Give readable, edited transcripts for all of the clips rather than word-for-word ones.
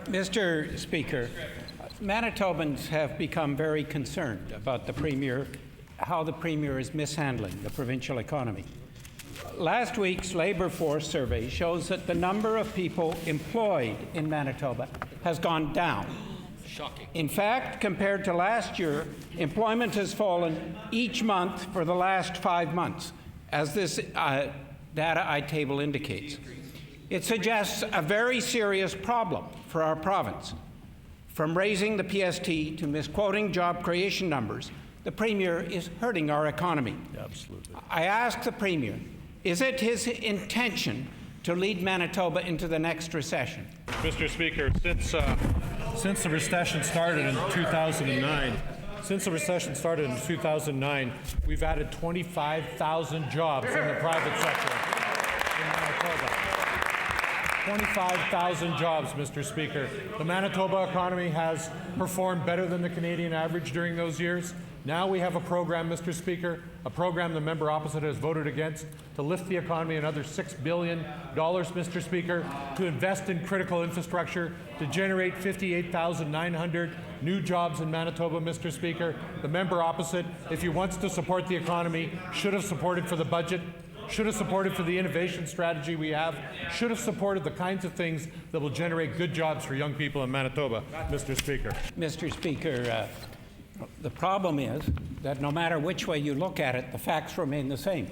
Mr. Speaker, Manitobans have become very concerned about the Premier, how the Premier is mishandling the provincial economy. Last week's labour force survey shows that the number of people employed in Manitoba has gone down. Shocking. In fact, compared to last year, employment has fallen each month for the last 5 months, as this data I table indicates. It suggests a very serious problem for our province. From raising the PST to misquoting job creation numbers, the Premier is hurting our economy. Absolutely. I ask the Premier, is it his intention to lead Manitoba into the next recession? Mr. Speaker, since the recession started in 2009, we've added 25,000 jobs in the private sector in Manitoba. 25,000 jobs, Mr. Speaker. The Manitoba economy has performed better than the Canadian average during those years. Now we have a program, Mr. Speaker, a program the member opposite has voted against to lift the economy another $6 billion, Mr. Speaker, to invest in critical infrastructure, to generate 58,900 new jobs in Manitoba, Mr. Speaker. The member opposite, if he wants to support the economy, should have supported for the budget, should have supported for the innovation strategy we have, should have supported the kinds of things that will generate good jobs for young people in Manitoba, Mr. Speaker. Mr. Speaker, the problem is that no matter which way you look at it, the facts remain the same.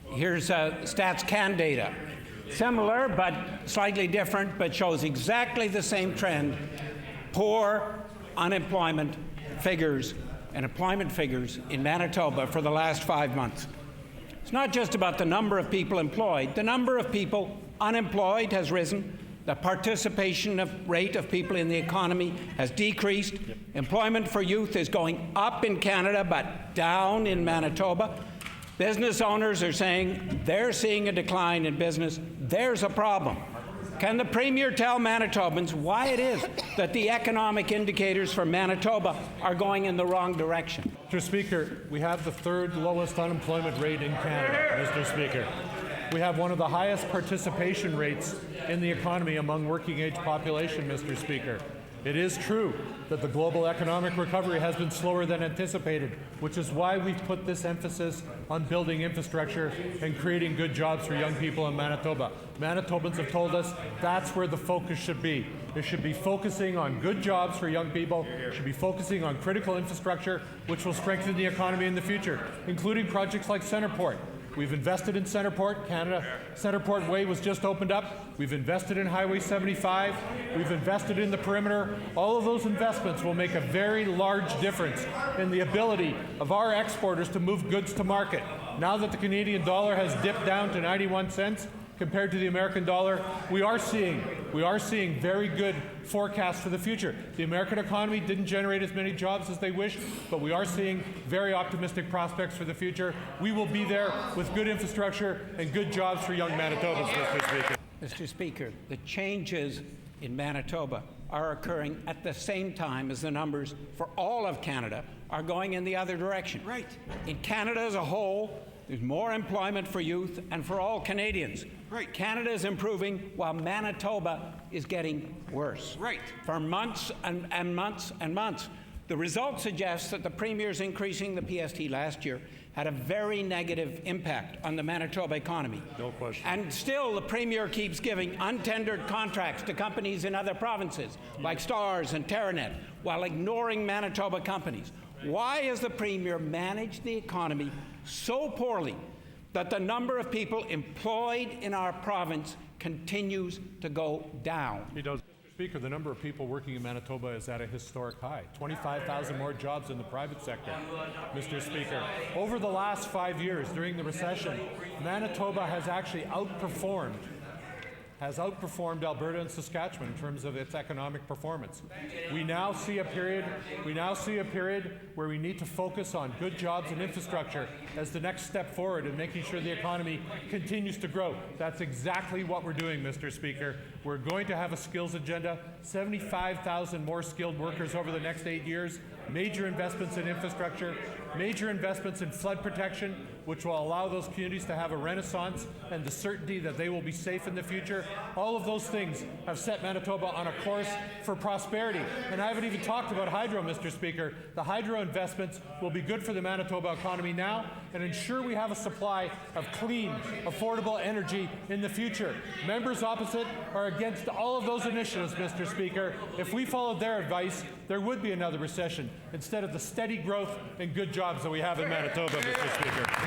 Here's Stats Can data. Similar but slightly different, but shows exactly the same trend. Poor unemployment figures and employment figures in Manitoba for the last 5 months. It's not just about the number of people employed. The number of people unemployed has risen. The participation rate of people in the economy has decreased. Yep. Employment for youth is going up in Canada, but down in Manitoba. Business owners are saying they're seeing a decline in business. There's a problem. Can the Premier tell Manitobans why it is that the economic indicators for Manitoba are going in the wrong direction? Mr. Speaker, we have the third lowest unemployment rate in Canada, Mr. Speaker. We have one of the highest participation rates in the economy among working-age population, Mr. Speaker. It is true that the global economic recovery has been slower than anticipated, which is why we've put this emphasis on building infrastructure and creating good jobs for young people in Manitoba. Manitobans have told us that's where the focus should be. It should be focusing on good jobs for young people. It should be focusing on critical infrastructure, which will strengthen the economy in the future, including projects like Centerport. We've invested in Centerport. Centerport Way was just opened up. We've invested in Highway 75. We've invested in the perimeter. All of those investments will make a very large difference in the ability of our exporters to move goods to market. Now that the Canadian dollar has dipped down to 91 cents, compared to the American dollar, we are seeing very good forecasts for the future. The American economy didn't generate as many jobs as they wished, but we are seeing very optimistic prospects for the future. We will be there with good infrastructure and good jobs for young Manitobans, Mr. Speaker. Mr. Speaker, the changes in Manitoba are occurring at the same time as the numbers for all of Canada are going in the other direction. Right. In Canada as a whole, there's more employment for youth and for all Canadians. Right. Canada is improving while Manitoba is getting worse. Right. For months and months and months. The results suggest that the Premier's increasing the PST last year had a very negative impact on the Manitoba economy. No question. And still, the Premier keeps giving untendered contracts to companies in other provinces, like Stars and Terranet, while ignoring Manitoba companies. Why has the Premier managed the economy so poorly that the number of people employed in our province continues to go down? He does. Mr. Speaker, the number of people working in Manitoba is at a historic high. 25,000 more jobs in the private sector, Mr. Speaker. Over the last 5 years, during the recession, Manitoba has actually outperformed Alberta and Saskatchewan in terms of its economic performance. We now see a period where we need to focus on good jobs and infrastructure as the next step forward in making sure the economy continues to grow. That's exactly what we're doing, Mr. Speaker. We're going to have a skills agenda, 75,000 more skilled workers over the next 8 years. major investments in infrastructure, major investments in flood protection, which will allow those communities to have a renaissance and the certainty that they will be safe in the future. All of those things have set Manitoba on a course for prosperity. And I haven't even talked about hydro, Mr. Speaker. The hydro investments will be good for the Manitoba economy now and ensure we have a supply of clean, affordable energy in the future. Members opposite are against all of those initiatives, Mr. Speaker. If we followed their advice, there would be another recession instead of the steady growth and good jobs that we have in Manitoba, Mr. Speaker.